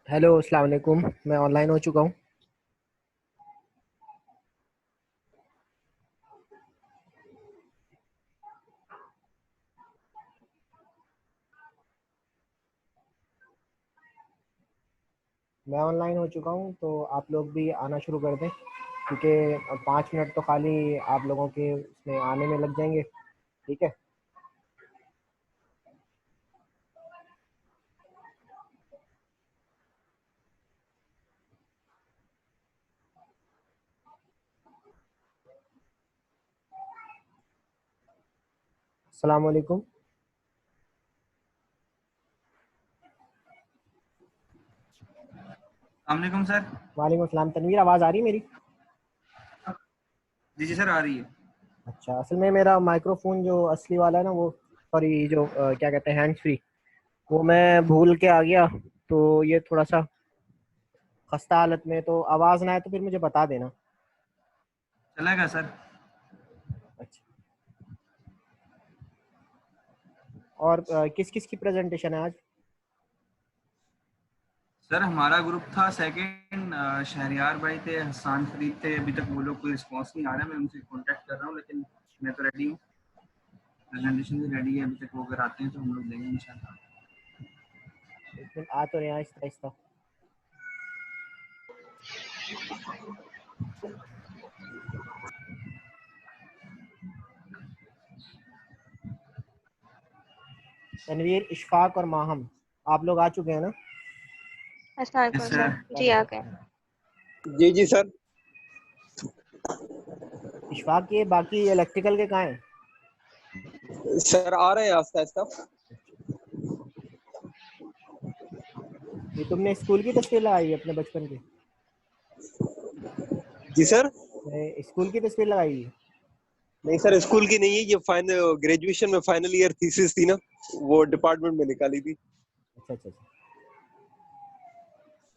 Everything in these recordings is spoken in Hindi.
हेलो अस्सलाम वालेकुम। मैं ऑनलाइन हो चुका हूँ। मैं ऑनलाइन हो चुका हूँ, तो आप लोग भी आना शुरू कर दें, क्योंकि 5 मिनट तो खाली आप लोगों के उसमें आने में लग जाएंगे। ठीक है। अस्सलाम वालेकुम। अस्सलाम सर। वालेकुम अस्सलाम। तनवीर, आवाज़ आ रही है मेरी? जी जी सर, आ रही है। अच्छा, असल में मेरा माइक्रोफोन जो असली वाला है ना, वो सॉरी, जो क्या कहते हैं, हैंड्स फ्री, वो मैं भूल के आ गया। तो ये थोड़ा सा खस्ता हालत में, तो आवाज़ ना आए तो फिर मुझे बता देना। चलेगा सर। अच्छा। और किस किस की प्रेजेंटेशन है आज? सर हमारा ग्रुप था सेकंड, शहरियार भाई थे, हसान फरीद थे। अभी तक वो लोग कोई रिस्पांस नहीं आ रहा है। मैं उनसे कांटेक्ट कर रहा हूँ, लेकिन मैं तो रेडी हूँ। प्रेजेंटेशन भी रेडी है। अभी तक वो अगर आते हैं तो हम लोग लेंगे इंशाल्लाह। एक मिनट, आ तो रहे हैं आहिस्ता आहिस्ता। तनवीर, इशफाक और माहम, आप लोग आ चुके हैं ना? अस्सलाम यस वालेकुम सर। सर। जी आ गए। जी जी सर। इशफाक, ये बाकी इलेक्ट्रिकल के कहाँ हैं? सर आ रहे हैं आस्ता आस्ता। ये तुमने स्कूल की तस्वीर लगाई है अपने बचपन की? जी सर। स्कूल की तस्वीर लगाई है? नहीं सर, स्कूल की नहीं है ये। फाइनल ग्रेजुएशन में फाइनल ईयर थीसिस थी ना, वो डिपार्टमेंट में निकाली थी। अच्छा अच्छा अच्छा।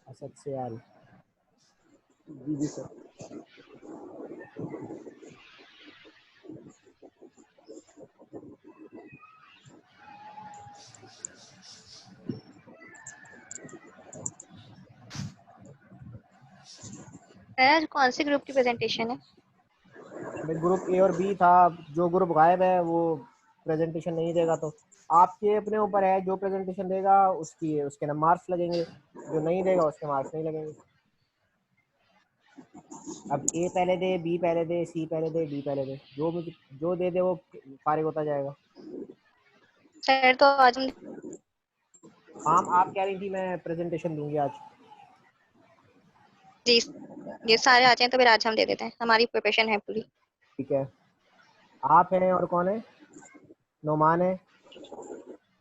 असद से यार। जी जी सर। सर कौन से ग्रुप की प्रेजेंटेशन है? ग्रुप ए और बी था। जो ग्रुप गायब है वो प्रेजेंटेशन नहीं देगा, तो आपके अपने ऊपर है। जो प्रेजेंटेशन देगा उसकी उसके ना मार्क्स लगेंगे, जो नहीं देगा उसके मार्क्स नहीं लगेंगे। अब ए पहले दे, बी पहले दे, सी पहले दे, डी पहले दे, जो दे दे वो फारिग होता जाएगा। सर तो आज हम आप कह रही थी मैं प्रेजेंटेशन दूंगी आज। जी ये सारे आ जाए तो फिर आज हम दे देते हैं। हमारी प्रिपरेशन है पूरी। ठीक है। आप हैं और कौन है? नोमान है।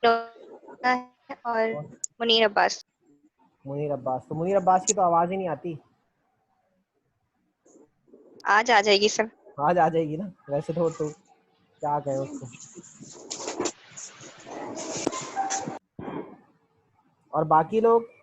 और कौन? मुनीर अब्बास। मुनीर अब्बास। तो मुनीर अब्बास की तो आवाज़ ही नहीं आती। आज आ जाएगी सर। आज आ जाएगी ना? वैसे तो क्या कहें उसको। और बाकी लोग?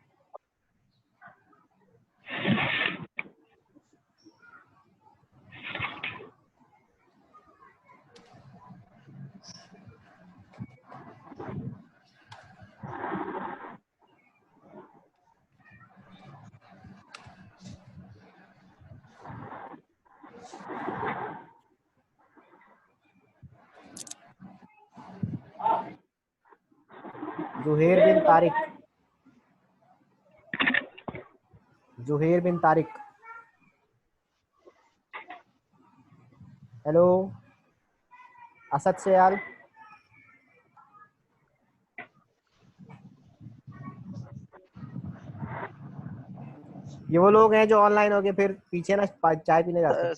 जुहेर बिन तारिक। जुहेर बिन तारिक। हेलो। असद से यार। ये वो लोग हैं जो ऑनलाइन हो गए फिर पीछे ना चाय पीने जाते हैं।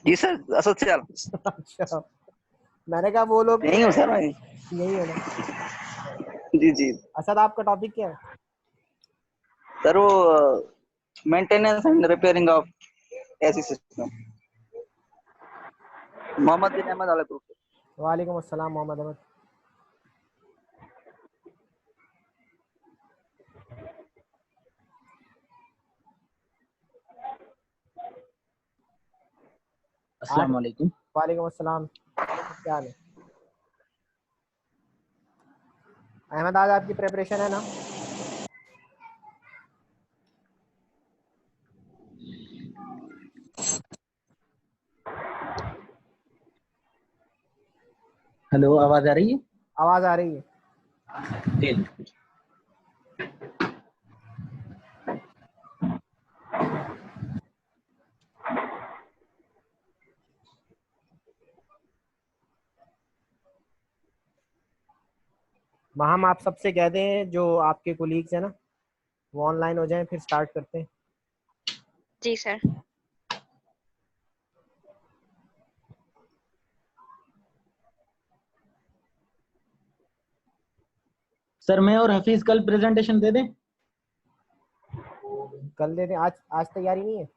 जी सर, असद से यार। अच्छा। मैंने कहा वो लोग यही हूँ सर मैं। यही हो ना? जी जी असद, आपका टॉपिक क्या है? सर, वो maintenance and repairing of AC system, Mohammad bin Ahmed वाला ग्रुप। वालेकुम अस्सलाम मोहम्मद अहमद। अस्सलाम आज वालेकुम। वालेकुम अस्सलाम। क्या हाल है अहमद? आज आपकी प्रिपरेशन है ना? हेलो, आवाज आ रही है? आवाज आ रही है। जी। हम आप सबसे कह दें जो आपके कोलीग्स हैं ना, वो ऑनलाइन हो जाएं, फिर स्टार्ट करते हैं। जी सर। सर मैं और हफीज कल प्रेजेंटेशन दे दें? कल दे दें? आज आज तैयारी नहीं है?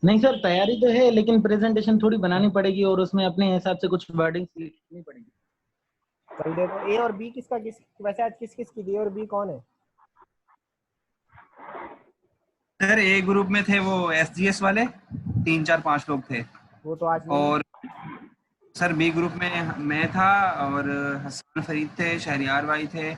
नहीं सर, तैयारी तो है, लेकिन प्रेजेंटेशन थोड़ी बनानी पड़ेगी और उसमें अपने हिसाब से कुछ वर्डिंग्स लिखनी पड़ेगी। कल दे दो। ए और बी किसका किस, वैसे आज किस किस की दी और बी कौन है? सर ए ग्रुप में थे वो एसजीएस वाले 3 4 5 लोग थे, वो तो आज नहीं है। और सर बी ग्रुप में मैं था और हसन फरीद थे, शहरियार भाई थे,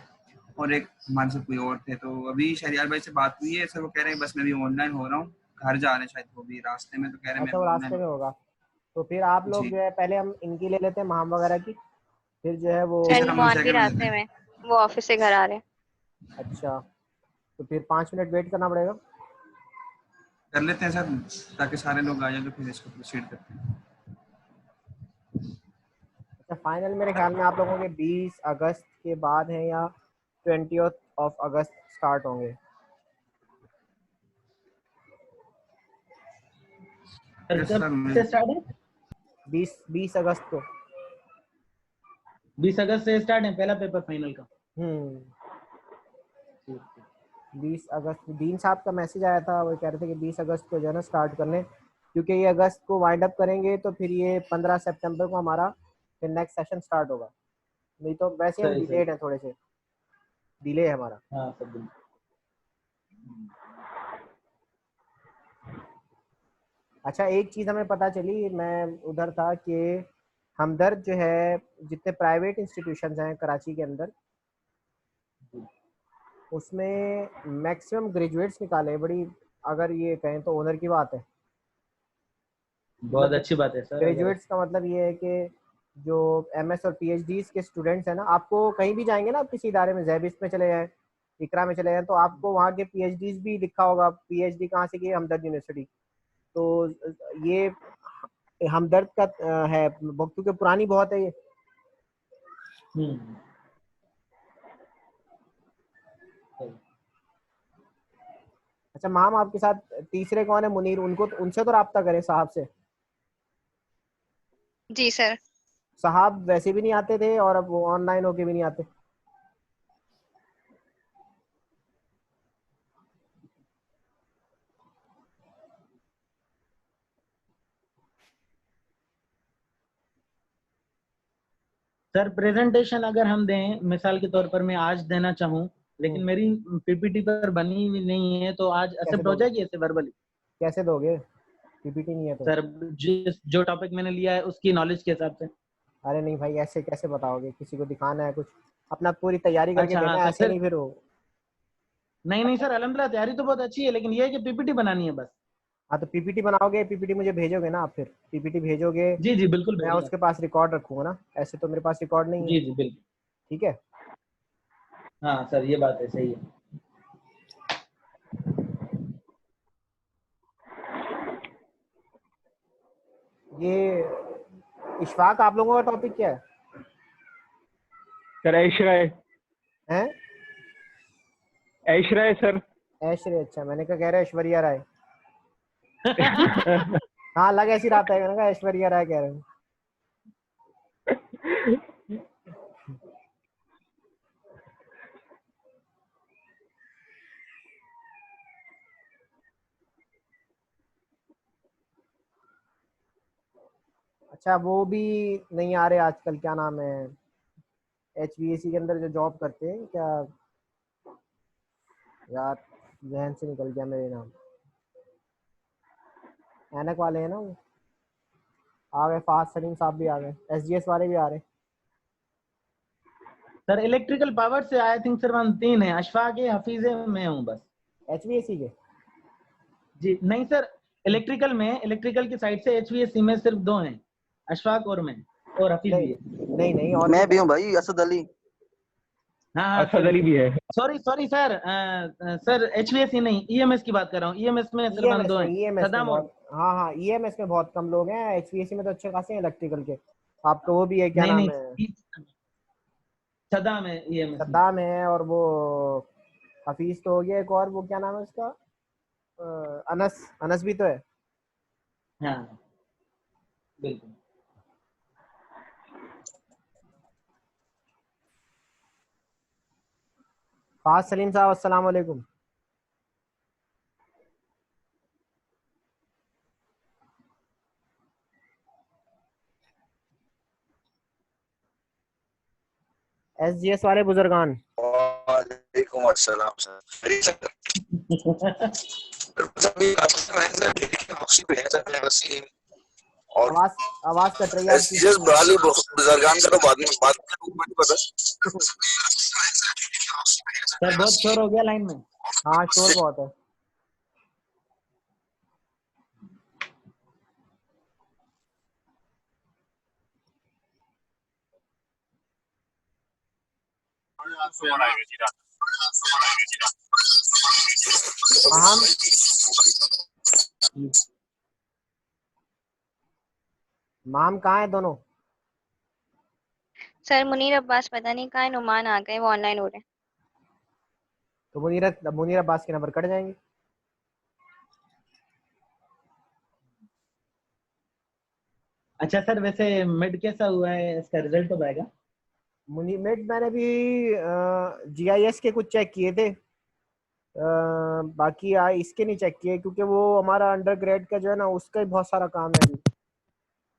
और एक हमारे साथ कोई और थे। तो अभी शहरियार भाई से बात हुई है सर, वो कह रहे हैं बस मैं भी ऑनलाइन हो रहा हूँ, घर जा रहे हैं शायद, वो भी रास्ते में, तो कह रहे हैं मैं अच्छा, वो भी रास्ते ऑनलाइन। में होगा। तो फिर आप लोग जी जो है पहले हम इनकी ले लेते हैं, महाम वगैरह की, फिर जो है वो। जी सर सर, हम ईमान भी सेकंड में लेते रास्ते हैं। में, वो ऑफिस से घर आ रहे हैं। अच्छा, तो फिर 5 मिनट वेट करना पड़ेगा। कर लेते हैं सर, ताकि सारे लोग आ जाए, तो फिर इसको प्रोसीड करते हैं। अच्छा, फाइनल मेरे ख्याल में आप लोगों के 20 अगस्त के बाद हैं या 20 अगस्त स्टार्ट होंगे। सर यस कब सर, से स्टार्ट है? 20 अगस्त को। 20 अगस्त से स्टार्ट है पहला पेपर फाइनल का। 20 अगस्त दीन साहब का मैसेज आया था, वो कह रहे थे कि 20 अगस्त को जो है ना स्टार्ट करने, क्योंकि ये अगस्त को वाइंड अप करेंगे तो फिर ये 15 सितंबर को हमारा फिर नेक्स्ट सेशन स्टार्ट होगा। नहीं तो वैसे हम सही सही। डिलेड हैं, थोड़े से डिले है हमारा। हाँ सर बिल्कुल। अच्छा, एक चीज़ हमें पता चली, मैं उधर था, कि हमदर्द जो है, जितने प्राइवेट इंस्टीट्यूशंस हैं कराची के अंदर, उसमें मैक्सिमम ग्रेजुएट्स निकाले। बड़ी, अगर ये कहें तो ऑनर की बात है। बहुत मतलब अच्छी बात है सर। अगर ग्रेजुएट्स का मतलब ये है कि जो एमएस और पीएचडी के स्टूडेंट्स हैं ना, आपको कहीं भी जाएंगे ना, आप किसी इदारे में, जैबिस में चले जाएं, इकरा में चले जाएं, तो आपको वहाँ के पीएचडी भी लिखा होगा, पीएचडी कहाँ से की, हमदर्द यूनिवर्सिटी। तो ये हमदर्द का है, क्योंकि पुरानी बहुत है ये। हम्म। अच्छा माम, आपके साथ तीसरे कौन है? मुनीर, उनको उनसे तो राब्ता करें, साहब से। जी सर। साहब वैसे भी नहीं आते थे और अब वो ऑनलाइन होके भी नहीं आते। सर प्रेजेंटेशन अगर हम दें, मिसाल के तौर पर मैं आज देना चाहूँ, लेकिन मेरी पीपीटी पर बनी हुई नहीं है, तो आज कैसे एक्सेप्ट हो दोगे? जाएगी ऐसे वर्बली? कैसे दोगे? पीपीटी नहीं है तो? सर जो टॉपिक मैंने लिया है उसकी नॉलेज के हिसाब से। अरे नहीं भाई, ऐसे कैसे बताओगे? किसी को दिखाना है कुछ, अपना पूरी तैयारी करके अच्छा हाँ देना है, सर, ऐसे फिर नहीं फिर हो। नहीं नहीं सर, अल्हम्दुलिल्लाह तैयारी तो बहुत अच्छी है, लेकिन ये है कि पीपीटी बनानी है बस। हाँ, तो पीपीटी बनाओगे, पीपीटी मुझे भेजोगे ना आप? फिर पीपीटी भेजोगे, जी जी बिल्कुल मैं भेजूंगा। उसके पास रिकॉर्ड रखूंगा ना, ऐसे तो मेरे पास रिकॉर्ड नहीं है। जी जी बिल्कुल। ठीक है। हाँ सर ये बात है, सही है। ये इशफाक, आप लोगों का टॉपिक क्या है? सर ऐश्वर्या, हैं? ऐश्वर्या सर। ऐश्वर्या? अच्छा, मैंने कहा कह रहे ऐश्वर्या राय। हाँ, लग ऐसी रहा है, मैंने कहा ऐश्वर्या राय कह रहे हैं। अच्छा, वो भी नहीं आ रहे आजकल, क्या नाम है, HVAC के अंदर जो जॉब करते हैं, क्या यार, जहन से निकल गया मेरे नाम। ऐनक वाले हैं ना वो, आ गए। फास्ट सलीम साहब भी आ गए, SGS वाले भी आ रहे हैं। सर इलेक्ट्रिकल पावर से आई थिंक सर हम 3 है, अशफाक है, हफीज है, मैं हूँ बस। HVAC के? जी नहीं सर, इलेक्ट्रिकल की साइड से HVAC में सिर्फ 2 हैं, अशफाक और मैं। और हफीज भी नहीं है। नहीं नहीं, और मैं भी हूँ भाई, असद अली। हाँ असद अली भी है। Sorry sorry sir, sir HVAC नहीं, ईएमएस की बात कर रहा हूँ। ईएमएस में सिर्फ हम दो हैं, ईएमएस में सदाम और बहुत, हाँ हाँ, ईएमएस में बहुत कम लोग हैं, एचवीएसी में तो अच्छे खासे हैं इलेक्ट्रिकल के। आपको वो भी है, क्या नहीं नाम नहीं, है, सदाम है ईएमएस में। सद्दाम है, और वो हफीज तो हो गया, एक और वो क्या नाम है उसका, अनस, अनस भी तो है। हाँ बिल्कुल। फाज सलीम साहब, अस्सलाम वालेकुम। एसजीएस वाले बुजुर्गान, वालेकुम अस्सलाम सर। मेरी सर सभी आपसी पे है सर, वसीम और आवाज आवाज कट रही है आपकी। एसजीएस बाली बुजुर्गान का तो बाद में बात में पता। सर बहुत शोर हो गया लाइन में। हाँ शोर बहुत है। हम माम कहाँ है दोनों? सर मुनीर अब्बास पता नहीं कहाँ है, नुमान आ गए, वो ऑनलाइन हो रहे हैं। तो मुनीर अब्बास के नंबर कट जाएंगे। अच्छा सर, वैसे मिड कैसा हुआ है, इसका रिजल्ट कब आएगा? मिड मैंने भी जीआईएस के कुछ चेक किए थे, बाकी इसके नहीं चेक किए, क्योंकि वो हमारा अंडर ग्रेड का जो है ना, उसका ही बहुत सारा काम है अभी,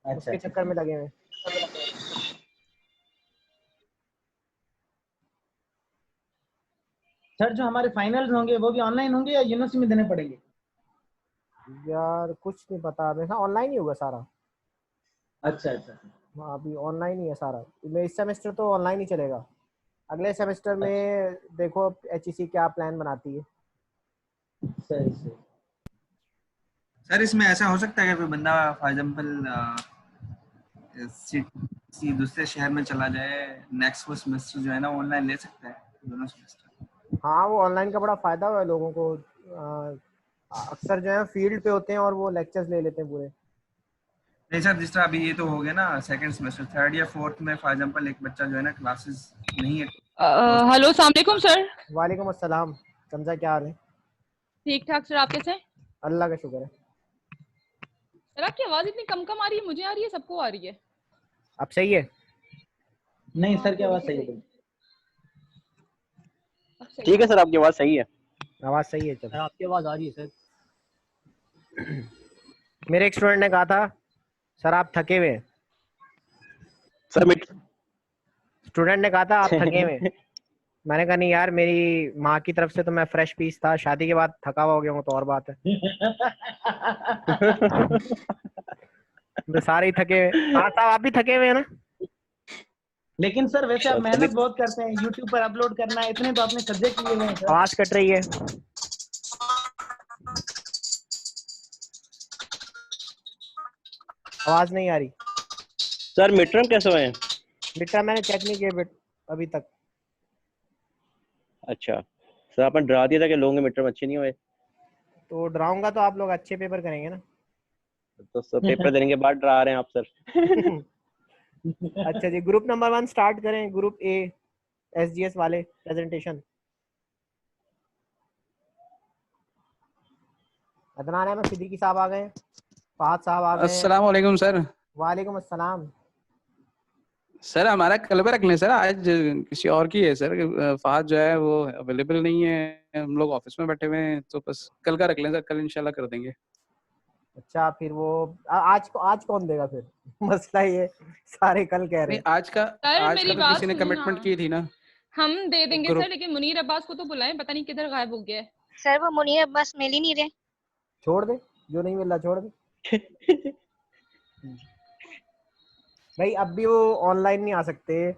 अच्छा उसके अच्छा चक्कर में लगे हुए। सर, जो हमारे फाइनल्स होंगे वो भी ऑनलाइन होंगे या यूनिवर्सिटी में देने पड़ेंगे? यार कुछ नहीं पता, मेरे हाँ ऑनलाइन ही होगा सारा। अच्छा अच्छा हाँ अभी ऑनलाइन ही है सारा, मैं इस सेमेस्टर तो ऑनलाइन ही चलेगा। अगले सेमेस्टर में देखो एचईसी क्या प्लान बनाती है। सही सही। सर इसमें ऐसा हो सकता है कि कोई बंदा फॉर एग्जांपल किसी दूसरे शहर में चला जाए, नेक्स्ट वो सेमेस्टर जो है ना ऑनलाइन ले सकता है, दोनों सेमेस्टर। हाँ वो ऑनलाइन का बड़ा फायदा हुआ है लोगों को, अक्सर जो है फील्ड पे होते हैं और वो लेक्चर्स ले लेते हैं पूरे। नहीं सर, जिस तरह अभी ये तो हो गया ना सेकंड सेमेस्टर, थर्ड या फोर्थ में फॉर एग्जांपल एक बच्चा जो है ना क्लासेस नहीं है। हेलो, अस्सलाम वालेकुम सर। वालेकुम अस्सलाम, कमजा क्या हाल है? ठीक ठाक सर, आप कैसे हैं? अल्लाह का शुक्र है। सर आपकी आवाज इतनी कम कम आ रही है, मुझे आ रही है, सबको आ रही है। अब सही है? नहीं हाँ, सर, क्या थोड़ी बात सी सही है? अब सही ठीक है सर, आपकी आवाज सही है। आवाज सही है, चलो। सर आपकी आवाज आ रही है सर। मेरे एक स्टूडेंट ने कहा था सर आप थके हुए हैं। सर मिट स्टूडेंट ने कहा था आप थके हुए हैं। मैंने कहा नहीं यार, मेरी माँ की तरफ से तो मैं फ्रेश पीस था, शादी के बाद थका हुआ हो गया हूँ तो और बात है। तो सारे ही थके हुए। हाँ साहब आप भी थके हुए हैं ना? लेकिन सर वैसे आप मेहनत बहुत करते हैं, यूट्यूब पर अपलोड करना है, इतने तो आपने सब्जेक्ट लिए हुए हैं सर। आवाज कट रही है, आवाज नहीं आ रही। सर मिड टर्म कैसे हुए हैं? मिड टर्म मैंने चेक नहीं किया अभी तक। अच्छा सर, आपने डरा दिया था कि लोगों के मिड टर्म अच्छे नहीं हुए, तो डराऊंगा तो आप लोग अच्छे पेपर करेंगे ना। तो सर पेपर देने के बाद डरा रहे हैं आप सर। अच्छा जी, ग्रुप नंबर 1 स्टार्ट करें, ग्रुप ए एसजीएस वाले प्रेजेंटेशन। अदनान अहमद सिद्दीकी साहब आ गए, फहद साहब आ गए। अस्सलाम वालेकुम सर। वालेकुम अस्सलाम। सर हमारा कल पे रख लें सर, आज किसी और की है सर। फहद जो है वो अवेलेबल नहीं है, हम लोग ऑफिस में बैठे हुए हैं, तो बस कल का रख लें सर, कल इंशाल्लाह कर देंगे। अच्छा फिर वो आज कौन देगा फिर? मसला ये सारे कल कह रहे नहीं हैं। आज का मेरी तो बात किसी ने सुनो कमिटमेंट ना। की थी ना। हम दे देंगे ग्रुप सर, लेकिन मुनीर अब्बास को तो बुलाएं, पता नहीं किधर गायब हो गया है। सर वो मुनीर अब्बास मिल ही नहीं रहे। छोड़ दे, जो नहीं मिल रहा छोड़ दे। भाई अब भी वो ऑनलाइन नहीं आ सकते,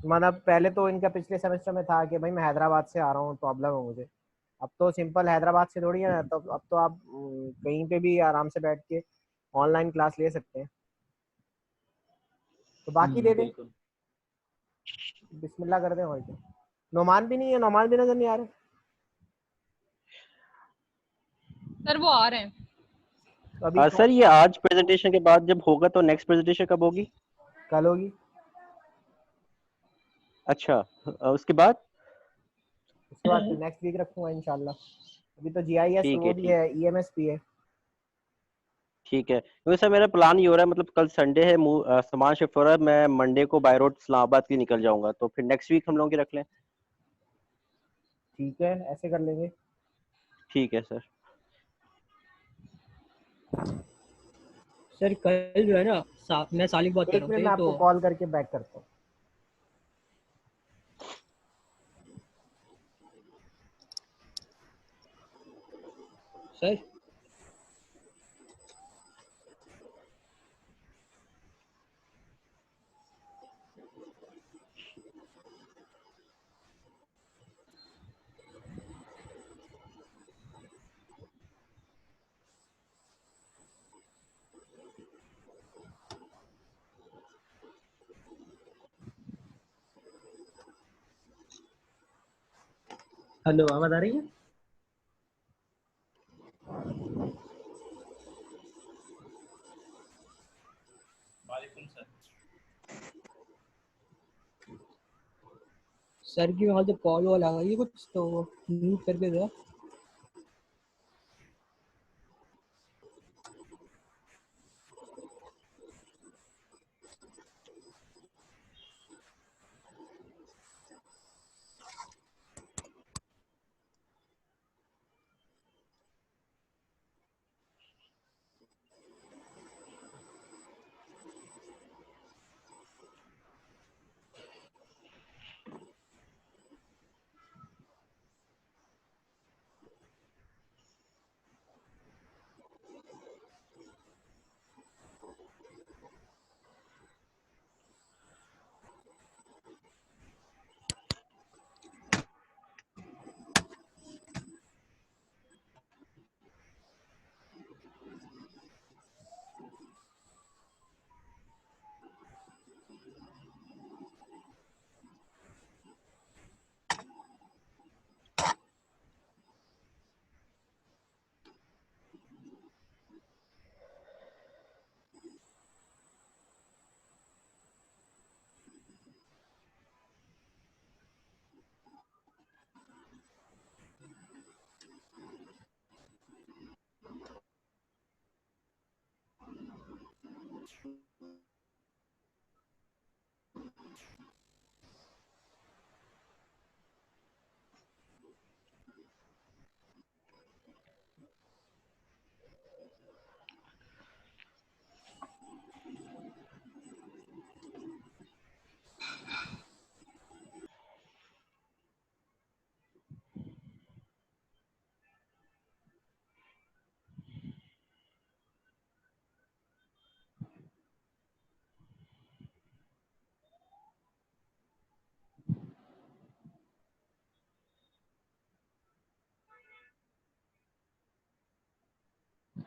मतलब पहले तो इनका पिछले सेमेस्टर में था कि भाई मैं हैदराबाद से आ रहा हूँ, प्रॉब्लम है मुझे। अब तो सिंपल हैदराबाद से थोड़ी है, तो अब तो आप कहीं पे भी आराम से बैठ के ऑनलाइन क्लास ले सकते हैं। तो बाकी दे दे, बिल्कुल। बिस्मिल्लाह कर दे। और क्या, नोमान भी नहीं है, नोमान भी नजर नहीं आ रहे। सर वो आ रहे हैं। तो अभी सर ये आज प्रेजेंटेशन के बाद जब होगा तो नेक्स्ट प्रेजेंटेशन कब होगी? कल होगी। अच्छा, उसके बाद? उसके बाद नेक्स्ट वीक रखूंगा इंशाल्लाह। अभी तो जीआईएस ठीक वो है, भी ठीक है, ईएमएस भी है। ठीक है। क्योंकि सर मेरा प्लान ये हो रहा है, मतलब कल संडे है, सामान शिफ्ट हो रहा है, मैं मंडे को बाय रोड इस्लामाबाद के लिए निकल जाऊंगा, तो फिर नेक्स्ट वीक हम लोग की रख लें। ठीक है, ऐसे कर लेंगे। ठीक है सर। सर कल जो है ना मैं सालिक बात कर एक रहा मिनट हूँ, मैं तो आपको कॉल करके बैक करता हूँ। सर हेलो, आवाज आ रही है? सर की वहाँ से कॉल वॉल आ गई है कुछ, तो म्यूट करके दो।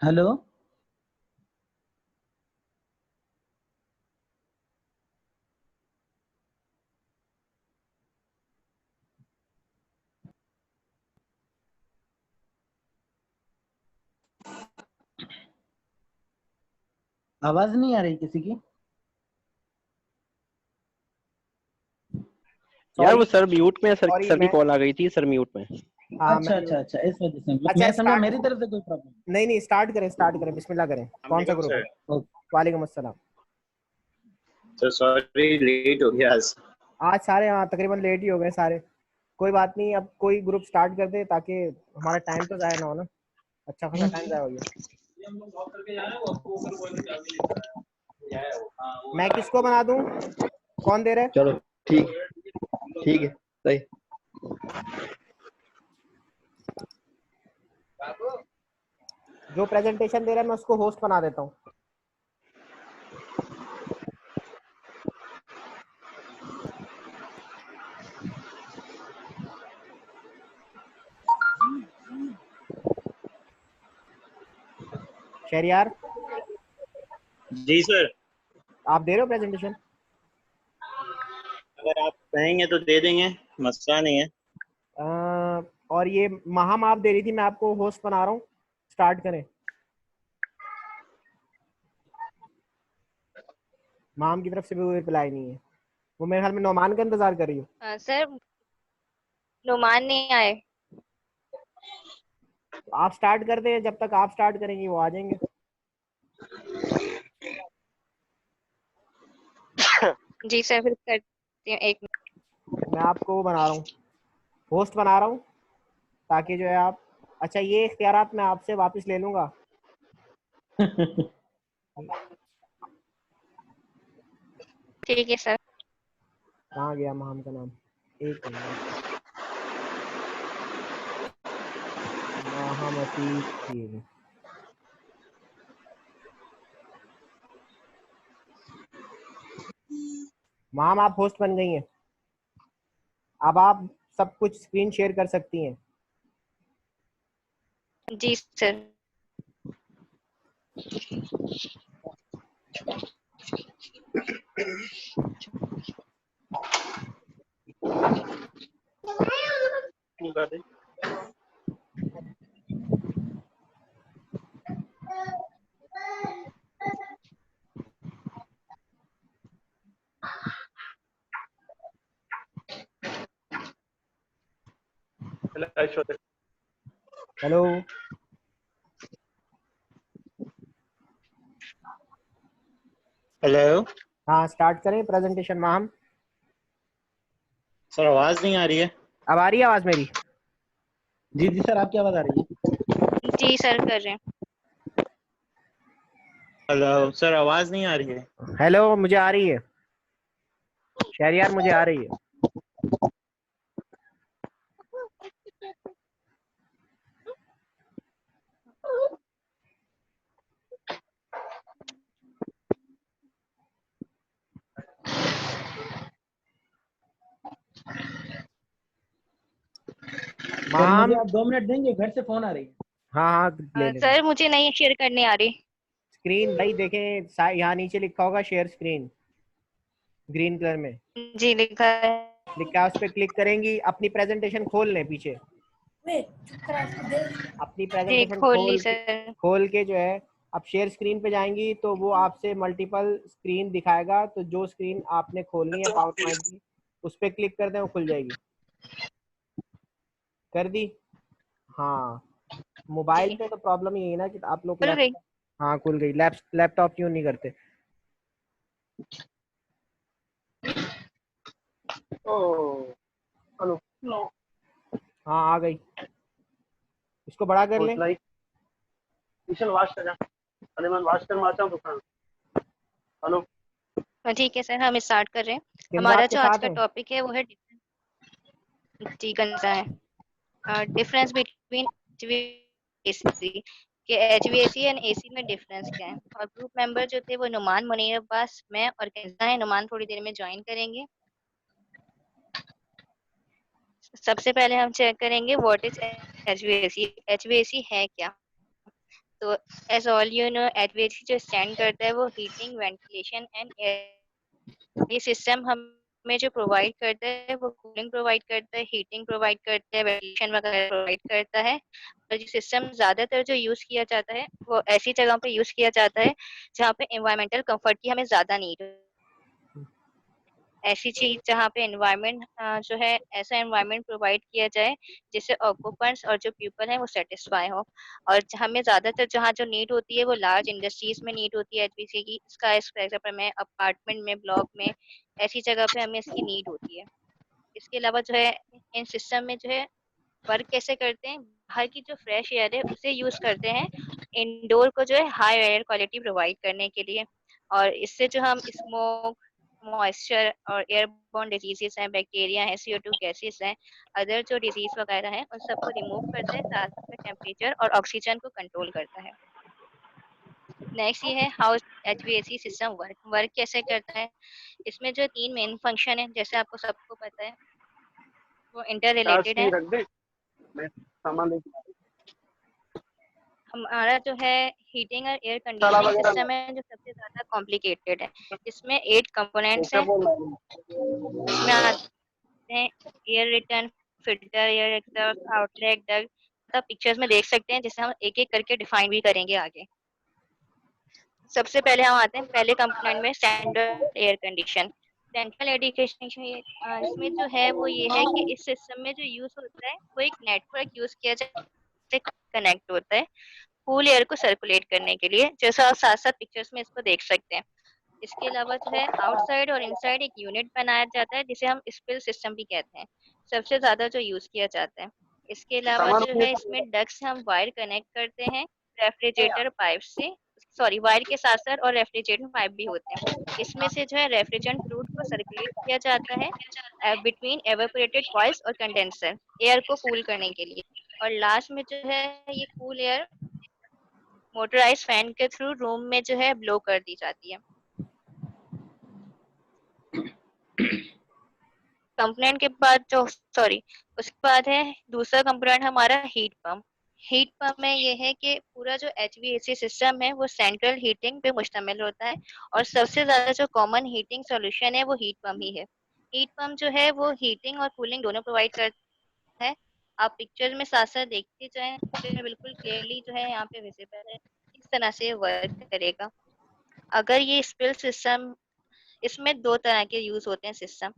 हेलो, आवाज नहीं आ रही किसी की? यार वो सर म्यूट में, सर Sorry, सर की मैं कॉल आ गई थी, सर म्यूट में। हाँ अच्छा मैं अच्छा अच्छा, इस वजह से अच्छा मैं समझा स्टार्ट, मेरी तरफ से कोई प्रॉब्लम। नहीं स्टार्ट करें बिस्मिल्लाह करें। कौन सा ग्रुप है? वालेकुम अस्सलाम। सर सॉरी लेट हो गया आज सारे हाँ तकरीबन लेट ही हो गए सारे। कोई बात नहीं, अब कोई ग्रुप स्टार्ट कर दे ताकि हमारा टाइम तो जाया ना हो ना। अच्छा खासा टाइम जाया हो गया। मैं किसको बना दूं? कौन दे रहा है? चलो ठीक ठीक है सही। जो प्रेजेंटेशन दे रहा है मैं उसको होस्ट बना देता हूँ। शहरियार जी सर। आप दे रहे हो प्रेजेंटेशन? कहेंगे तो दे देंगे, मसला नहीं है। और ये महाम आप दे रही थी, मैं आपको होस्ट बना रहा हूँ, स्टार्ट करें। महाम की तरफ से भी कोई रिप्लाई नहीं है, वो मेरे ख्याल में नौमान का इंतजार कर रही हो। सर नुमान नहीं आए। आप स्टार्ट कर दें, जब तक आप स्टार्ट करेंगी वो आ जाएंगे। जी सर, फिर करती हूँ, एक मिनट। मैं आपको वो बना रहा हूँ, होस्ट बना रहा हूँ, ताकि जो है आप, अच्छा ये इख्तियारात मैं आपसे वापस ले लूंगा। ठीक है सर। कहाँ गया महाम का नाम, एक मिनट। महामती, महाम आप होस्ट बन गई हैं, अब आप सब कुछ स्क्रीन शेयर कर सकती हैं। जी सर। हेलो, हेलो हाँ स्टार्ट करें प्रेजेंटेशन महाम। सर, आवाज नहीं आ रही है। अब आ रही है आवाज मेरी? जी जी सर, आपकी आवाज आ रही है। जी सर, कर रहे हैं। हेलो सर, आवाज नहीं आ रही है। हेलो, मुझे आ रही है शहरियार, मुझे आ रही है। सर मुझे आप 2 मिनट देंगे, घर से फोन आ रही है। हाँ ले लेना। सर मुझे नहीं शेयर करनी आ रही स्क्रीन भाई देखें, यहाँ नीचे लिखा होगा शेयर स्क्रीन, ग्रीन कलर में जी, लिखा है। लिखा है, उस पर क्लिक करेंगी, अपनी प्रेजेंटेशन खोल लें पीछे, अपनी जी, प्रेजेंटेशन खोल ली सर। खोल के जो है आप शेयर स्क्रीन पे जाएंगी तो वो आपसे मल्टीपल स्क्रीन दिखाएगा, तो जो स्क्रीन आपने खोलनी है पावर पॉइंट की उस पर क्लिक कर दें, वो खुल जाएगी। कर दी? हाँ, मोबाइल पे तो प्रॉब्लम यही है ना कि आप लोग खुल गई। हाँ खुल गई। लैपटॉप क्यों नहीं करते? हेलो, हाँ आ गई, इसको बड़ा कर ले। हेलो, ठीक है सर, हम स्टार्ट कर रहे हैं। किंजा हमारा आपके जो आज साथ का है? टॉपिक है वो है जी गंजा है। डिफरेंस बिटवीन एचवीएसी के एचवीएसी एंड एसी में डिफरेंस क्या है। और ग्रुप मेंबर जो थे वो नुमान, मुनीर अब्बास, मैं और गंजा है। नुमान थोड़ी देर में ज्वाइन करेंगे। सबसे पहले हम चेक करेंगे व्हाट इज एचवीएसी। एचवीएसी है क्या? तो as all you know, HVAC जो स्टैंड करता है वो हीटिंग, वेंटिलेशन एंड एयर। ये सिस्टम हमें जो प्रोवाइड करता है वो कूलिंग प्रोवाइड करता है, हीटिंग प्रोवाइड करता है, वेंटिलेशन वगैरह प्रोवाइड करता है। और ये सिस्टम ज़्यादातर जो यूज़ किया जाता है वो ऐसी जगहों पे यूज़ किया जाता है जहाँ पे एनवायरमेंटल कंफर्ट की हमें ज़्यादा नीड है। ऐसी चीज जहाँ पे एनवायरनमेंट जो है, ऐसा एनवायरनमेंट प्रोवाइड किया जाए जिससे ऑक्यूपेंट्स और जो पीपल हैं वो सेटिस्फाई हो। और हमें ज़्यादातर जहाँ जो नीड होती है वो लार्ज इंडस्ट्रीज में नीड होती है एचवीसी की, स्काई स्क्रैपर में, अपार्टमेंट में, ब्लॉक में, ऐसी जगह पे हमें इसकी नीड होती है। इसके अलावा जो है इन सिस्टम में जो है वर्क कैसे करते हैं, बाहर की जो फ्रेश एयर है उसे यूज करते हैं इंडोर को जो है हाई एयर क्वालिटी प्रोवाइड करने के लिए। और इससे जो हम स्मोक, मॉइस्चर और एयरबोर्न डिजीजेस हैं, बैक्टीरिया हैं, CO2 गैसेस हैं, अदर जो डिजीज वगैरह हैं उन सबको रिमूव करता है, साथ में टेम्परेचर और ऑक्सीजन को कंट्रोल करता है। नेक्स्ट ये है हाउ एचवीएसी सिस्टम वर्क कैसे करता है। इसमें जो 3 मेन फंक्शन है जैसे आपको सबको पता है वो इंटर रिलेटेड है। हमारा जो है हीटिंग और एयर कंडीशनिंग सिस्टम है जो सबसे ज्यादा कॉम्प्लिकेटेड है। इसमें 8 कंपोनेंट्स हैं। इसमें आते हैं air return, filter, air exhaust, outlet, duct, सब पिक्चर्स में देख सकते हैं, जिसे हम एक एक करके डिफाइन भी करेंगे आगे। सबसे पहले हम आते हैं पहले कंपोनेंट में, central air condition. Central air condition इसमें जो है वो ये है कि इस सिस्टम में जो यूज होता है वो एक नेटवर्क यूज किया जाए, कनेक्ट होता है कूल एयर को सर्कुलेट करने के लिए, जैसा आप साथ साथ पिक्चर्स में इसको देख सकते हैं। इसके अलावा जो है आउटसाइड और इनसाइड एक यूनिट बनाया जाता है जिसे हम स्पिल सिस्टम भी कहते हैं, सबसे ज्यादा जो यूज किया जाता है। इसके अलावा जो है इसमें डक्ट से हम वायर कनेक्ट करते हैं रेफ्रिजरेटर पाइप से, सॉरी वायर के साथ साथ और रेफ्रिजरेटर पाइप भी होते हैं। इसमें से जो है रेफ्रिजरेंट फ्लूइड को सर्कुलेट किया जाता है बिटवीन एवापोरेटेड कॉइल्स और कंडेंसर, एयर को कूल करने के लिए। और लास्ट में जो है ये कूल एयर मोटराइज फैन के थ्रू रूम में जो है ब्लो कर दी जाती है। कंपोनेंट के बाद जो उसके बाद है दूसरा कंपोनेंट हमारा हीट पंप। हीट पंप में ये है कि पूरा जो HVAC सिस्टम है वो सेंट्रल हीटिंग पे मुश्तमिल होता है और सबसे ज्यादा जो कॉमन हीटिंग सॉल्यूशन है वो हीट पंप ही है। हीट पंप जो है वो हीटिंग और कूलिंग दोनों प्रोवाइड करता है। आप पिक्चर में साथ साथ देखते जाएं, पिक्चर बिल्कुल क्लियरली जो है यहाँ पे विजिबल है किस तरह से वर्क करेगा। अगर ये स्पिल सिस्टम, इसमें दो तरह के यूज होते हैं सिस्टम,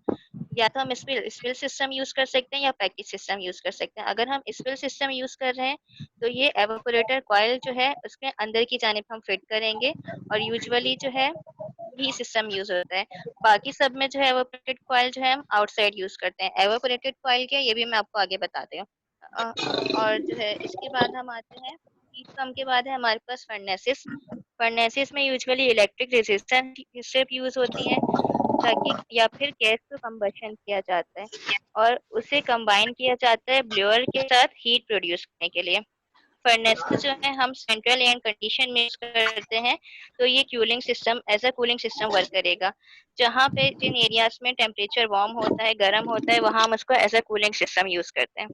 या तो हम स्पिल सिस्टम यूज कर सकते हैं या पैकेज सिस्टम यूज कर सकते हैं। अगर हम स्पिल सिस्टम यूज कर रहे हैं तो ये एवापोरेटर कॉइल जो है उसके अंदर की जानिब हम फिट करेंगे और यूजुअली जो है यही सिस्टम यूज होता है। बाकी सब में जो है एवापोरेटेड कॉइल जो है हम आउटसाइड यूज करते हैं। एवापोरेटेड कॉइल क्या है ये भी मैं आपको आगे बताती हूँ। और जो है इसके बाद हम आते हैं हीट पंप के बाद है हमारे पास फर्नेसेस। फर्नेसेस में usually electric resistance strip use होती है ताकि, या फिर गैस को कंबशन किया जाता है और उसे कंबाइन किया जाता है ब्लोअर के साथ हीट प्रोड्यूस करने के लिए। फर्नेसेस जो है हम सेंट्रल एयर कंडीशन में यूज करते हैं, तो ये cooling system as a cooling system work करेगा। जहाँ पे जिन एरियाज में टेम्परेचर वार्म होता है, गर्म होता है, वहाँ हम उसको as a cooling system use करते हैं।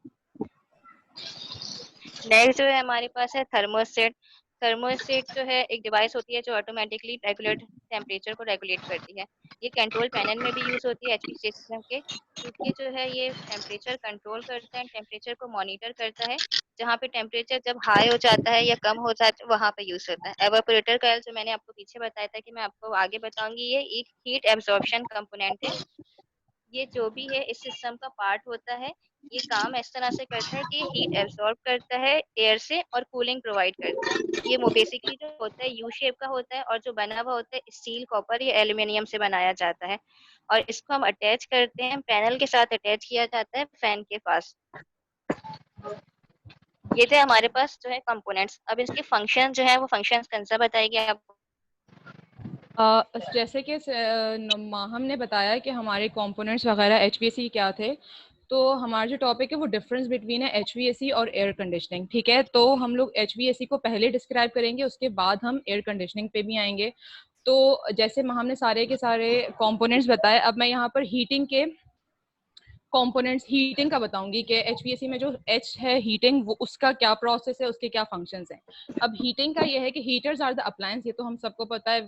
नेक्स्ट जो है हमारे पास है थर्मोस्टेट। थर्मोस्टेट जो है एक डिवाइस होती है जो ऑटोमेटिकली रेगुलेट टेम्परेचर को रेगुलेट करती है। ये कंट्रोल पैनल में भी यूज होती है HVAC सिस्टम के, क्योंकि जो है ये टेम्परेचर कंट्रोल करता है, टेम्परेचर को मॉनिटर करता है। जहाँ पे टेम्परेचर जब हाई हो जाता है या कम हो जाता है वहाँ पे यूज होता है। एवापोरेटर कॉइल जो मैंने आपको पीछे बताया था कि मैं आपको आगे बताऊंगी, ये एक हीट एब्जॉर्प्शन कंपोनेंट है। ये जो भी है इस सिस्टम का पार्ट होता है, ये काम इस तरह से करता है कि हीट एब्जॉर्ब करता है एयर से और कूलिंग प्रोवाइड करता है। ये बेसिकली जो होता है यू शेप का होता है और जो बना हुआ होता है स्टील, कॉपर या एल्यूमिनियम से बनाया जाता है और इसको हम अटैच करते हैं, पैनल के साथ अटैच किया जाता है फैन के पास। ये थे हमारे पास जो है कंपोनेंट्स। अब इसके फंक्शन जो है वो फंक्शंस कौन सा बताएगी आपको? जैसे कि माहम ने बताया कि हमारे कंपोनेंट्स वगैरह HVAC क्या थे, तो हमारा जो टॉपिक है वो डिफरेंस बिटवीन है HVAC और एयर कंडीशनिंग। ठीक है, तो हम लोग HVAC को पहले डिस्क्राइब करेंगे, उसके बाद हम एयर कंडीशनिंग पे भी आएंगे। तो जैसे माहम ने सारे के सारे कंपोनेंट्स बताए, अब मैं यहाँ पर हीटिंग के कंपोनेंट्स, हीटिंग का बताऊंगी कि HVAC में जो H है हीटिंग, वो उसका क्या प्रोसेस है, उसके क्या फंक्शंस हैं। अब हीटिंग का ये है कि हीटर्स आर द अप्लायंस, ये तो हम सबको पता है।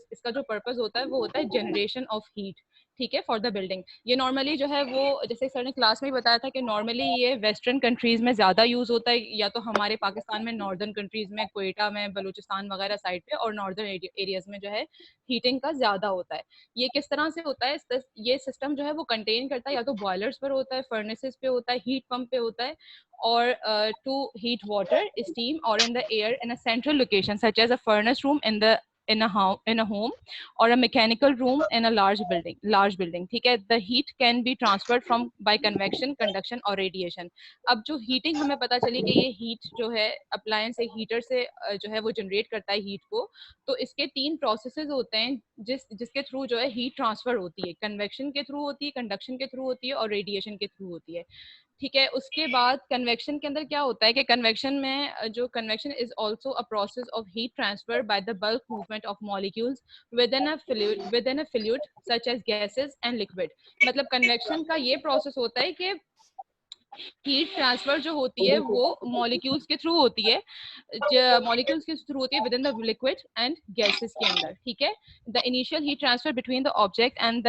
इसका जो पर्पस होता है वो होता है जनरेशन ऑफ हीट, ठीक है, फॉर द बिल्डिंग। ये नॉर्मली जो है वो, जैसे सर ने क्लास में बताया था कि नॉर्मली ये वेस्टर्न कंट्रीज में ज्यादा यूज होता है, या तो हमारे पाकिस्तान में नॉर्दर्न कंट्रीज में, क्वेटा में, बलूचिस्तान वगैरह साइड पे, और नॉर्दर्न एरियाज में जो है हीटिंग का ज्यादा होता है। ये किस तरह से होता है, ये सिस्टम जो है वो कंटेन करता है, या तो बॉयलर्स पर होता है, फर्नेसेस पे होता है, हीट पंप पे होता है, और टू हीट वाटर, स्टीम और in the air in a central location such as a furnace room in a home or a mechanical room in a large building, ठीक है। the heat can be transferred from by convection, conduction और radiation। अब जो हीटिंग हमें पता चली कि ये हीट जो है अप्लायंस से, हीटर से जो है वो जनरेट करता है हीट को, तो इसके 3 प्रोसेसेस होते हैं जिसके थ्रू जो है हीट ट्रांसफर होती है। कन्वेक्शन के थ्रू होती है, कंडक्शन के थ्रू होती है और रेडिएशन के थ्रू होती है, ठीक है। उसके बाद कन्वेक्शन के अंदर क्या होता है कि कन्वेक्शन में जो convection is also a process of heat transfer by the bulk movement of molecules within a fluid such as gases and liquid. मतलब कन्वेक्शन का ये प्रोसेस होता है कि हीट ट्रांसफर जो होती है वो मॉलिक्यूल्स के थ्रू होती है, मॉलिक्यूल्स के थ्रू होती है within the liquid and gases के अंदर, ठीक है। The initial heat transfer between the object and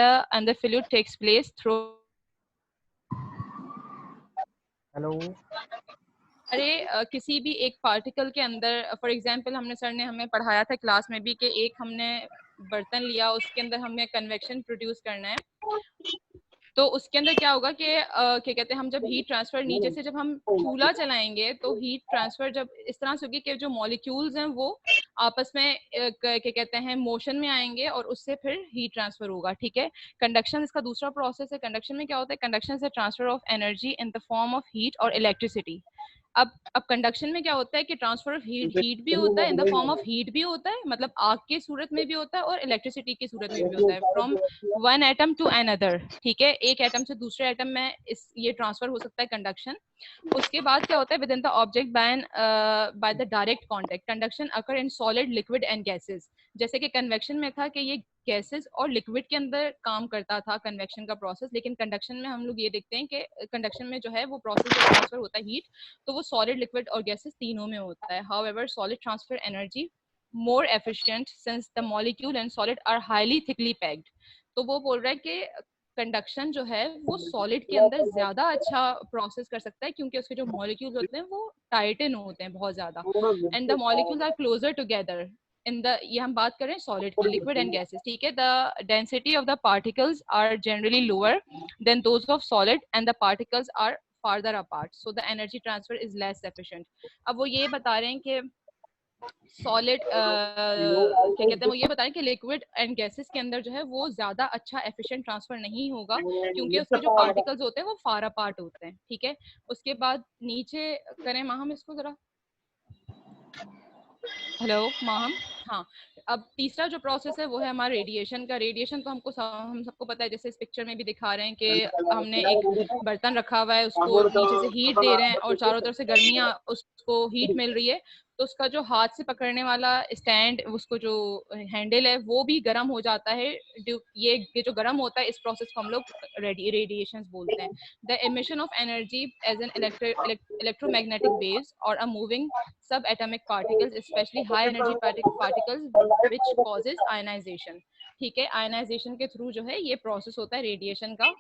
the fluid takes place through. Hello. अरे किसी भी एक पार्टिकल के अंदर, फॉर एग्जांपल हमने सर ने हमें पढ़ाया था क्लास में भी कि एक हमने बर्तन लिया, उसके अंदर हमें कन्वेक्शन प्रोड्यूस करना है, तो उसके अंदर क्या होगा कि क्या कहते हैं, हम जब हीट ट्रांसफर नीचे से जब हम चूल्हा चलाएंगे तो हीट ट्रांसफर जब इस तरह से होगी कि जो मॉलिक्यूल्स हैं वो आपस में क्या कहते हैं मोशन में आएंगे और उससे फिर हीट ट्रांसफर होगा, ठीक है। कंडक्शन इसका दूसरा प्रोसेस है। कंडक्शन में क्या होता है, कंडक्शन से transfer of energy in the form of heat और इलेक्ट्रिसिटी। अब कंडक्शन में क्या होता है कि ट्रांसफर ऑफ हीट भी होता है, in the form of heat भी होता है, मतलब आग की सूरत में भी होता है और इलेक्ट्रिसिटी की सूरत में भी होता है, from one atom to another, ठीक है। एक एटम से दूसरे एटम में ये ट्रांसफर हो सकता है कंडक्शन। उसके बाद क्या होता है, within the object by the direct contact conduction occur in solid, liquid and gases. जैसे कि कन्वेक्शन में था कि ये गैसेस और लिक्विड के अंदर काम करता था कन्वेक्शन का प्रोसेस, लेकिन कंडक्शन में हम लोग ये देखते हैं कि कंडक्शन में जो है वो प्रोसेस जब ट्रांसफर होता है हीट, तो वो सॉलिड, लिक्विड और गैसेस तीनों में होता है। However solid transfer energy more efficient since the molecule and solid are highly thickly packed. तो वो बोल रहा है कि कंडक्शन जो है वो सॉलिड के अंदर ज्यादा अच्छा प्रोसेस कर सकता है क्योंकि उसके जो मॉलिक्यूल्स होते हैं वो टाइटन होते हैं बहुत ज्यादा, and the molecules are closer together in the, ये हम बात कर रहे हैं सॉलिड की, लिक्विड एंड गैसेस, ठीक है। The density of the particles are generally lower than those of solid and the particles are farther apart, so the energy transfer is less efficient. अब वो ये बता रहे हैं कि सॉलिड क्या कहते हैं, वो ये बता रहे हैं कि लिक्विड एंड गैसेस के अंदर जो है वो ज्यादा अच्छा एफिशिएंट ट्रांसफर नहीं होगा क्योंकि उसके जो पार्टिकल्स होते हैं वो फार अपार्ट होते हैं, ठीक है। उसके बाद नीचे करें माहम इसको जरा, हेलो माहम, हाँ। अब तीसरा जो प्रोसेस है वो है हमारा रेडिएशन का। रेडिएशन तो हम सबको पता है, जैसे इस पिक्चर में भी दिखा रहे हैं कि हमने एक बर्तन रखा हुआ है, उसको नीचे से हीट दे रहे हैं और चारों तरफ से गर्मियाँ, उसको हीट मिल रही है, तो उसका जो हाथ से पकड़ने वाला स्टैंड, उसको जो हैंडल है वो भी गर्म हो जाता है। ये जो गर्म होता है इस प्रोसेस को हम लोग रेडिएशन बोलते हैं। The emission of energy as an electromagnetic waves or a moving subatomic particles, especially high energy particles which causes ionization, ठीक है। आयनाइजेशन के थ्रू जो है ये प्रोसेस होता है रेडिएशन का।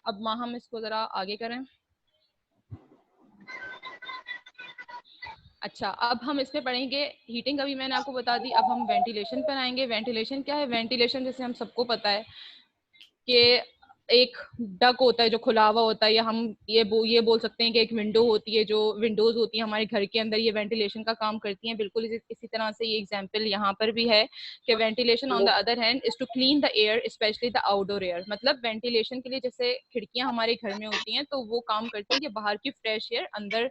अब माँ हम इसको जरा आगे करें। अच्छा, अब हम इसमें पढ़ेंगे हीटिंग, अभी मैंने आपको बता दी। अब हम वेंटिलेशन पर आएंगे। वेंटिलेशन क्या है? वेंटिलेशन जैसे हम सबको पता है कि एक डक होता है जो खुला हुआ होता है, या हम ये बोल सकते हैं कि एक विंडो होती है, जो विंडोज होती है हमारे घर के अंदर, ये वेंटिलेशन का काम करती हैं। बिल्कुल इसी तरह से ये एग्जांपल यहाँ पर भी है कि ventilation on the other hand is to clean the air, specially the outdoor air. मतलब वेंटिलेशन के लिए जैसे खिड़कियां हमारे घर में होती हैं तो वो काम करती हैं कि बाहर की फ्रेश एयर अंदर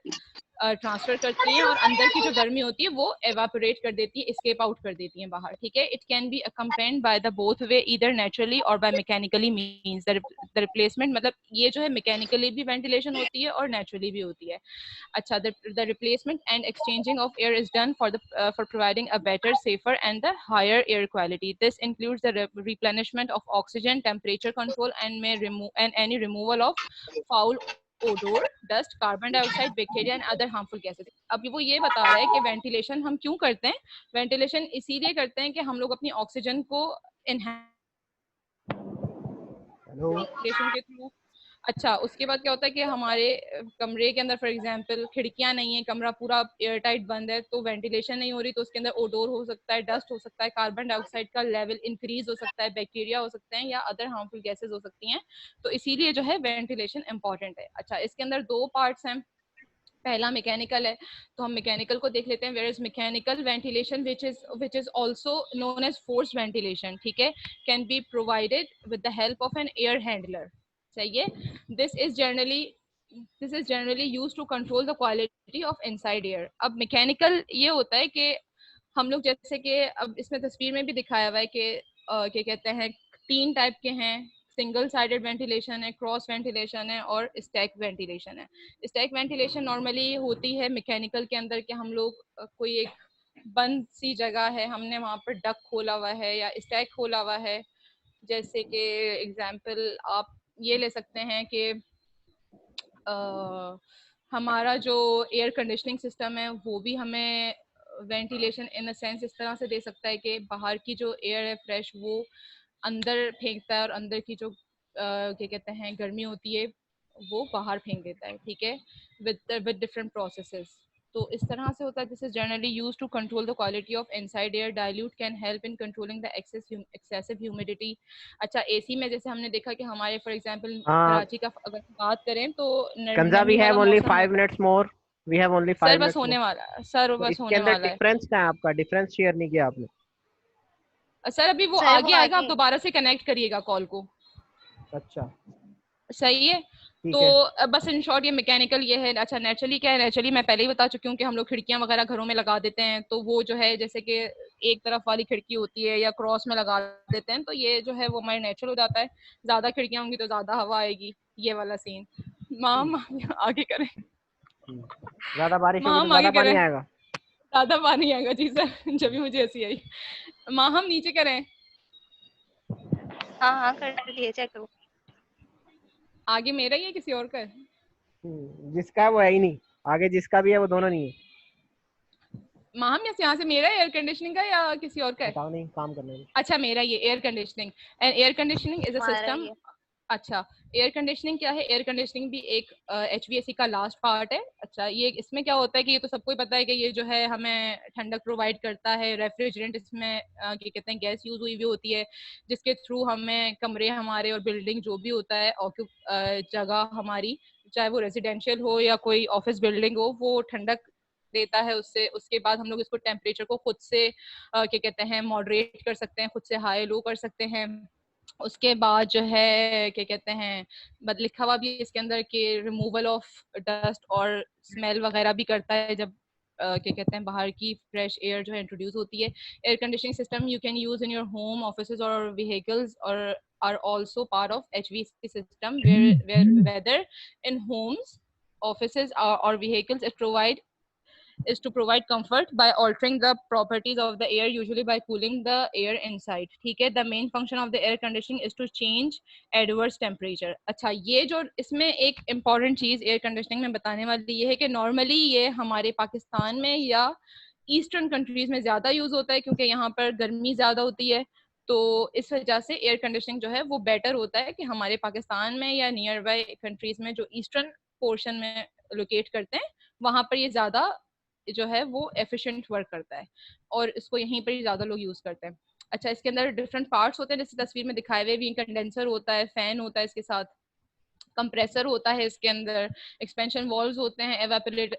ट्रांसफर करती हैं और अंदर की जो गर्मी होती है वो एवापोरेट कर देती है, एस्केप आउट कर देती हैं बाहर, ठीक है। It can be accompanied by the both way, either naturally और by mechanically means the replacement. मतलब ये जो है मैकेनिकली भी वेंटिलेशन होती है और नेचुरली भी होती है। अच्छा, the replacement and exchanging of air is done for providing a better, safer and the higher air quality. This includes the replenishment of oxygen, temperature control and any removal of foul odour, dust, carbon dioxide, bacteria and other harmful gases. अब वो ये बता रहा है कि वेंटिलेशन हम क्यों करते हैं। वेंटिलेशन इसीलिए करते हैं कि हम लोग अपनी ऑक्सीजन को वेंटिलेशन के थ्रू। अच्छा, उसके बाद क्या होता है कि हमारे कमरे के अंदर फॉर एग्जांपल खिड़कियां नहीं है, कमरा पूरा एयर टाइट बंद है, तो वेंटिलेशन नहीं हो रही, तो उसके अंदर ओडोर हो सकता है, डस्ट हो सकता है, कार्बन डाइऑक्साइड का लेवल इंक्रीज हो सकता है, बैक्टीरिया हो सकते हैं या अदर हार्मफुल गैसेज हो सकती हैं। तो इसीलिए जो है वेंटिलेशन इंपॉर्टेंट है। अच्छा, इसके अंदर दो पार्ट्स हैं। पहला मैकेनिकल है, तो हम मैकेनिकल को देख लेते हैं। Where is mechanical ventilation which is also known as force ventilation, ठीक है, can be provided with the help of an air handler. चाहिए, this is generally used to control the quality of inside air. अब मैकेनिकल ये होता है कि हम लोग जैसे कि अब इसमें तस्वीर में भी दिखाया हुआ है कि क्या कहते हैं, 3 टाइप के हैं। सिंगल साइडेड वेंटिलेशन है, क्रॉस वेंटिलेशन है और स्टैक वेंटिलेशन है। स्टैक वेंटिलेशन नॉर्मली होती है मैकेनिकल के अंदर कि हम लोग कोई एक बंद सी जगह है, हमने वहाँ पर डक खोला हुआ है या स्टैक खोला हुआ है। जैसे कि एग्जांपल आप ये ले सकते हैं कि हमारा जो एयर कंडीशनिंग सिस्टम है वो भी हमें वेंटिलेशन इन अ सेंस इस तरह से दे सकता है कि बाहर की जो एयर है फ्रेश वो अंदर फेंकता है और अंदर की जो क्या कहते हैं गर्मी होती है वो बाहर फेंक देता है, ठीक है, विद डिफरेंट प्रोसेसेस। तो इस तरह से होता है, this is generally used to control the quality of inside air. Dilute can help in controlling the excessive humidity. अच्छा, एसी में जैसे हमने देखा कि हमारे फॉर एग्जांपल कराची का अगर बात करें तो कंजा वी नमी हैव वाला ओनली मौसम 5 minutes more, we have only 5 सर बस मिनट्स होने मोर। वाला है सर, तो बस इसके होने अंदर वाला है डिफरेंस क्या है आपका? डिफरेंस शेयर नहीं किया आपने। सर। अभी वो सर आगे वो आएगा, आप आगे दोबारा से कनेक्ट करिएगा कॉल को, अच्छा सही है। ठीक तो है। बस इन शॉर्ट ये मैकेनिकल ये है। अच्छा, नेचुरली क्या है, नेचुरली मैं पहले ही बता चुकी हूँ कि हम लोग खिड़कियां वगैरह घरों में लगा देते हैं, तो वो जो है जैसे कि एक तरफ वाली खिड़की होती है या क्रॉस में लगा देते हैं, तो ये जो है वो हमारे नेचुरल हो जाता है। ज्यादा खिड़कियां होंगी तो ज्यादा हवा आएगी, ये वाला सीन। माम आगे करें, ज्यादा बारिश होगी तो माम आगे ज्यादा पानी करें, आएगा। ज्यादा पानी आएगा जी सर। जब भी मुझे ऐसी आई माँ, हम नीचे करें, हाँ हाँ कर लिए, चेक करो। आगे मेरा ही है किसी और का है? जिसका है वो है ही नहीं, आगे जिसका भी है वो दोनों नहीं है। माम यहाँ से मेरा एयर कंडीशनिंग का या किसी और का है? बताओ, नहीं काम करने में। अच्छा, मेरा ये air conditioning. And air conditioning is a हमारा सिस्टम। ये अच्छा, एयर कंडीशनिंग क्या है? एयर कंडीशनिंग भी एक HVAC का लास्ट पार्ट है। अच्छा, ये इसमें क्या होता है कि ये तो सबको ही पता है कि ये जो है हमें ठंडक प्रोवाइड करता है। रेफ्रिजरेंट इसमें क्या कहते हैं गैस यूज हुई भी होती है, जिसके थ्रू हमें कमरे हमारे और बिल्डिंग जो भी होता है जगह हमारी, चाहे वो रेजिडेंशियल हो या कोई ऑफिस बिल्डिंग हो, वो ठंडक देता है। उससे उसके बाद हम लोग इसको टेम्परेचर को खुद से क्या कहते हैं मॉडरेट कर सकते हैं, खुद से हाई लो कर सकते हैं। उसके बाद जो है क्या कहते हैं लिखा हुआ भी इसके अंदर कि रिमूवल ऑफ डस्ट और स्मेल वगैरह भी करता है जब क्या कहते हैं बाहर की फ्रेश एयर जो है इंट्रोड्यूस होती है। Air conditioning system you can use in your home, offices और व्हीकल्स और are also part of HVAC system where whether in homes, offices or vehicles is to provide comfort by altering the properties of the air, usually by cooling the air inside, ठीक है। The main function of the air conditioning is to change adverse temperature। अच्छा, ये जो इसमें एक important चीज एयर कंडीशनिंग में बताने वाली ये है कि नॉर्मली ये हमारे पाकिस्तान में या ईस्टर्न कंट्रीज में ज्यादा यूज होता है क्योंकि यहाँ पर गर्मी ज्यादा होती है। तो इस वजह से एयर कंडीशनिंग जो है वो बेटर होता है कि हमारे पाकिस्तान में या नियर बाय कंट्रीज में जो ईस्टर्न पोर्शन में लोकेट करते हैं वहां पर ये ज्यादा जो है वो एफिशिएंट वर्क करता है और इसको यहीं पर ही ज्यादा लोग यूज करते हैं। अच्छा, इसके अंदर डिफरेंट पार्ट्स होते हैं जैसे तस्वीर में दिखाए हुए भी। कंडेंसर होता है, फैन होता है, इसके साथ कंप्रेसर होता है, इसके अंदर एक्सपेंशन वॉल्व्स होते हैं,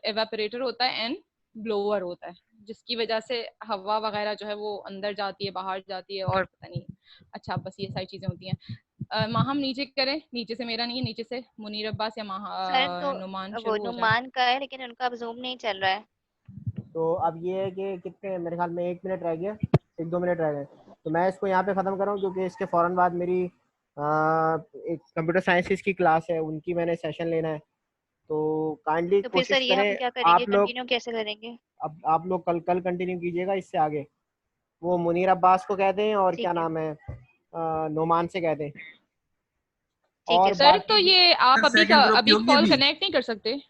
एवापोरेटर होता है एंड ब्लोअर होता है, जिसकी वजह से हवा वगैरह जो है वो अंदर जाती है, बाहर जाती है और पता नहीं। अच्छा, बस ये सारी चीजें होती हैं। माहम नीचे करें, नीचे से मेरा नहीं है, नीचे से मुनीर अब्बास या सर तो नुमान वो शुरू हो जाए। नुमान का है लेकिन उनका अब जूम नहीं चल रहा है। तो अब ये है कि कितने, मेरे ख्याल में 1 मिनट रह गया, 1-2 मिनट रह गए, तो मैं इसको यहाँ पे ख़त्म कर रहा हूँ क्योंकि इसके फ़ौरन बाद मेरी एक कंप्यूटर साइंसेस की क्लास है, उनकी मैंने सेशन लेना है। तो काइंडली तो फिर सर कोशिश ये हम करें क्या करेंगे, आप लोग, कंटिन्यू कैसे करेंगे? अब आप लोग कल कंटिन्यू कीजिएगा इससे आगे। वो मुनीर अब्बास को कह दें और क्या नाम है नोमान से कह दें। और सर तो ये आप अभी कॉल कनेक्ट नहीं कर सकते?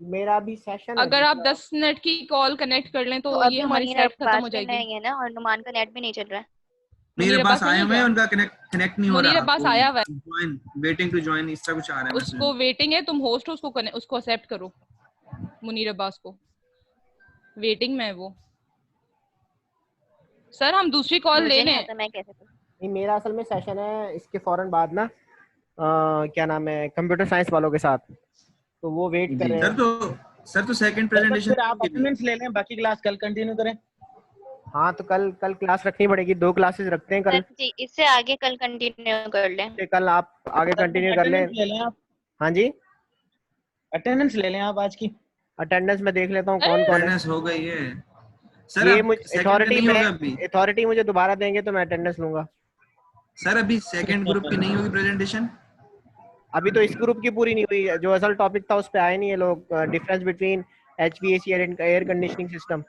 मेरा भी सेशन है। अगर आप 10 मिनट की कॉल कनेक्ट कर लें तो ये हमारी मुनीर सेट खत्म अब्बास हो पे जाएगी। नहीं है ना, और नुमान का नेट भी नहीं चल रहा है। मुनीर अब्बास आए हुए हैं, उनका कनेक्ट नहीं हो रहा। मुनीर अब्बास आया हुआ है, ज्वाइन, वेटिंग टू ज्वाइन, इस तरह कुछ आ रहा है। उसको वेटिंग है, तुम होस्ट हो, उसको एक्सेप्ट करो। मुनीर अब्बास को वेटिंग में है वो। सर हम दूसरी कॉल ले लें? मैं कैसे करूं? नहीं, मेरा असल में सेशन है इसके फौरन बाद ना क्या नाम है कंप्यूटर साइंस वालों के साथ, तो वो वेट कर रहे हैं। सर तो सेकंड प्रेजेंटेशन आप अटेंडेंस ले लें, बाकी क्लास कल कंटिन्यू करें। हाँ, तो कल क्लास रखनी पड़ेगी, 2 क्लासेस रखते हैं कल। सर जी, इससे आगे कल कंटिन्यू कर लें। कल आप आगे कंटिन्यू कर लें। हाँ जी, अटेंडेंस ले लें आप आज की। अटेंडेंस में देख लेता हूँ कौन कौन है। हो गई है सर। ये मुझे अथॉरिटी मुझे दोबारा देंगे तो मैं अटेंडेंस लूंगा। सर अभी सेकंड ग्रुप की नहीं होगी प्रेजेंटेशन? अभी तो इस ग्रुप की पूरी नहीं हुई, जो असल टॉपिक था उस पे आए नहीं ये लोग। Difference between HVAC air conditioning system.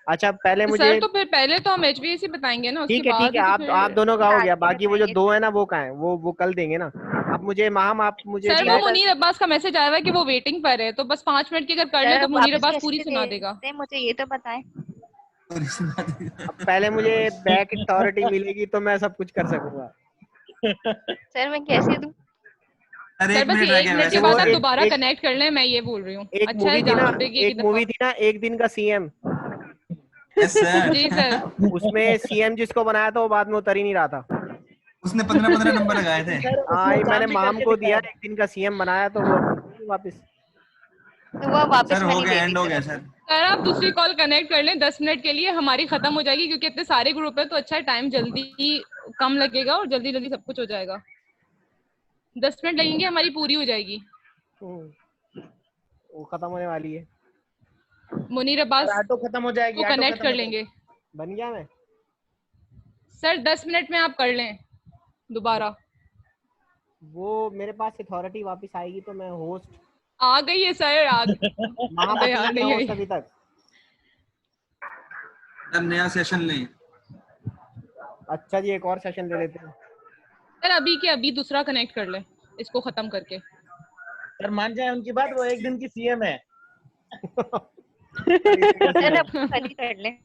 अच्छा, पहले मुझे सर तो फिर पहले तो हम HVAC बताएंगे ना, उसके बाद ठीक है, आप दोनों का हो गया, बाकी वो जो 2 है ना वो कहाँ है, वो कल देंगे ना। आप मुझे सर वो मुनीर अब्बास का मैसेज आया हुआ है कि वो वेटिंग पर है, तो बस 5 मिनट की अगर कर ले तो मुनीर अब्बास पूरी सुना देगा। मुझे ये तो बताएं। अब पहले मुझे बैक अथॉरिटी मिलेगी तो मैं सब कुछ कर सकूंगा। सर मैं कैसे दूं? सर बस 1 मिनट के बाद आप दोबारा कनेक्ट कर लें, मैं ये बोल रही हूँ। एक अच्छा है, मूवी थी ना एक दिन का सीएम। जी सर। उसमें सीएम जिसको बनाया था वो बाद में उतर ही नहीं रहा था। उसने 15 नंबर लगाए थे। हाँ मैंने माम को दिया, एक दिन का सीएम बनाया तो वो वापस। तो वो वापस सर हो गया, एंड हो गया सर। सर आप दूसरी कॉल कनेक्ट कर लें 10 मिनट के लिए, हमारी खत्म हो जाएगी क्योंकि इतने सारे ग्रुप है तो अच्छा टाइम जल्दी कम लगेगा और जल्दी जल्दी सब कुछ हो जाएगा। 10 मिनट लगेंगे, हमारी पूरी हो जाएगी। वो खत्म होने वाली है। मुनीर अब्बास ऑटो खत्म हो जाएगी, तो कनेक्ट कर लेंगे। बन गया मैं सर 10 मिनट में आप कर लें दोबारा। वो मेरे पास अथॉरिटी वापस आएगी तो मैं होस्ट आ गई है सर, आ गई होस्ट अभी तक। अब नया सेशन लें। अच्छा जी, एक और सेशन ले लेते हैं सर। अभी के अभी दूसरा कनेक्ट कर ले इसको खत्म करके। सर मान जाए उनकी बात, वो एक दिन की सीएम है। सर अब खाली कर लें।